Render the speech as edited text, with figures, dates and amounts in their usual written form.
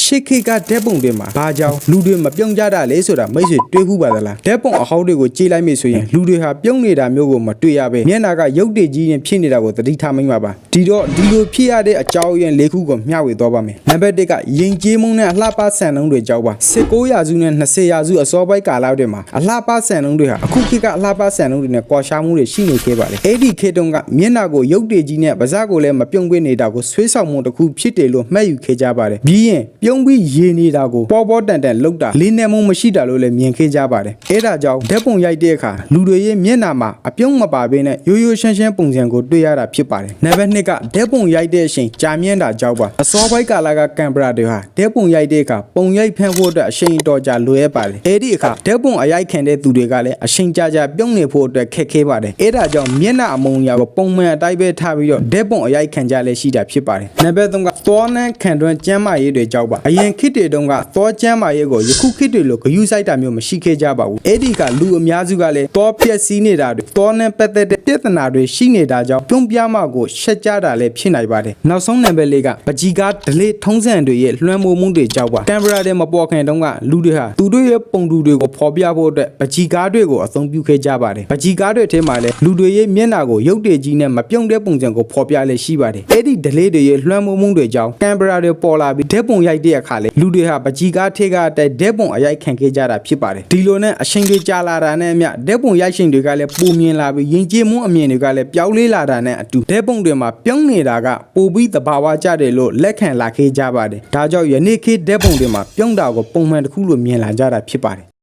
ရှစ်ခေတ်ကဓာတ်ပုံတွေမှာဘာကြောင့်လူတွေမပြုံးကြတာလဲဆိုတာမိတ်ဆွေတွေးခုပါသလားဓာတ်ပုံအဟောင်းတွေကိုကြည့်လိုက်မိဆိုရင်လူတွေဟာပြုံးနေတာမျိုးကိုမတွေ့ရပဲမျက်နှာကရုပ်တည်ကြီးရင်ဖြစ်နေတာကိုသတိထားမိမှာပါဒီတော့ဒီလိုဖြစ်ရတဲ့အကြောင်းရင်း၄ခုကိုမျှဝေသွားပါမယ်နံပါတ်၁ကရင်ကျေးမုန်းနဲ့အလှပဆန်နှုံးတွေကြောက်ပါ19ရာစုနဲ့20ရာစုအစောပိုင်းကာလတွေမှာအလှပဆန်နှုံးတွေဟာအခုခေတ်ကအလှပဆန်နှုံးတွေနဲ့ကွာခြားမှုတွေရှိနေခဲ့ပါတယ်အဲ့ဒီခေတ်တုန်းကမျက်နှာကိုရုပ်တည်ကြီးနဲ့ပါးစပ်ကိုလည်းမပြုံးပေးနေတာကိုဆွေးဆောင်မှုတစ်ခုဖြစ်တယ်လို့မှတ်ယူခဲ့ကြပါတယ်ပြီးရင်ပြုံးပြီးရေနေတာကိုပေါ်တန်တန်လှုပ်တာလေးနဲ့မှုမရှိတာလို့လည်းမြင်ခဲ့ကြပါတယ်အဲ့ဒါကြောင့်ဓာတ်ပုံရိုက်တဲ့အခါလူတွေရဲ့မျက်နှာမှာအပြုံးမပါဘဲနဲ့ရိုးရိုးရှင်းရှင်းပုံစံကိုတွေ့ရတာဖြစ်ပါတယ်နံပါတ်2ကဓာတ်ပုံရိုက်တဲ့အချိန်ကြာမြင့်တာကြောက်ပါအစောပိုင်းကာလကကင်မရာတွေဟာဓာတ်ပုံရိုက်တဲ့အခါပုံရိုက်ဖန်ဖို့အတွက်အချိန်တော်ကြာလိုရပါတယ်အဲ့ဒီအခါဓာတ်ပုံအရိုက်ခံတဲ့သူတွေကလည်းအချိန်ကြာပြုံးနေဖို့အတွက်ခက်ခဲပါတယ်အဲ့ဒါကြောင့်မျက်နှာအမုံအရာကိုပုံမှန်အတိုင်းပဲထားပြီးတော့ဓာတ်ပုံအရိုက်ခံကြလဲရှိတာဖြစ်ပါတယ်နံပါတ်3ကသောနန်းခံတွန်းကျမ်းမာရေးတွေကြောက်ပါအရင်ခေတ်တွေတုန်းကသောကျမ်းမာရေးကိုယခုခေတ်တွေလိုဂယုစိုက်တာမျိုးမရှိခဲ့ကြပါဘူးအဲ့ဒီကလူအများစုကလည်းသောပြက်စီးနေတာတွေသောနဲ့ပတ်သက်တဲ့ပြဿနာတွေရှိနေတာကြောင့်ပြုံးပြားမကိုရှက်ကြတာလည်းဖြစ်နိုင်ပါတယ်နောက်ဆုံးနံပါတ်4ကပကြီကားဒလေးထုံးစံတွေရဲ့လွှမ်းမိုးမှုတွေကြောက်ပါကင်မရာတွေမပေါ်ခင်တုန်းကလူတွေဟာသူတို့ရဲ့ပုံတူတွေကိုဖော်ပြဖို့အတွက်ပကြီကားတွေကိုအသုံးပြုခဲ့ကြပါတယ်ပကြီကားတွေထဲမှာလည်းလူတွေရဲ့မျက်နှာကိုရုပ်တည်ကြီးနဲ့မပြုံးတဲ့ပုံစံကိုဖော်ပြလဲရှိပါတယ်အဲ့ဒီဒလေးတွေရဲ့လွှမ်းမိုးမှုတွေကြောင့်ကင်မရာတွေပေါ်လာပြီးဓာတ်ပုံရိုက်တဲ့အခါလေလူတွေဟာပကြီကားထဲကအတိုက်ဓာတ်ပုံအရိုက်ခံခဲ့ကြတာဖြစ်ပါတယ်ဒီလိုနဲ့အချိန်တွေကြာလာတာနဲ့အမျှဓာတ်ပုံရိုက်ရှင်တွေကလည်းပုံမြင်လာပြီးယဉ်ကျေးမှုအမြင်တွေကလည်းပြောင်းလဲလာတာနဲ့အတူဓာတ်ပုံတွေမှာပြုံးနေတာကပိုပြီးသဘာဝကျတယ်လို့လက်ခံလာခဲ့ကြပါတယ်ဒါကြောင့်ယနေ့ခေတ်ဓာတ်ပုံတွေမှာပြုံးတာကိုပုံမှန်တစ်ခုလို့မြင်လာကြတာဖြစ်ပါတယ်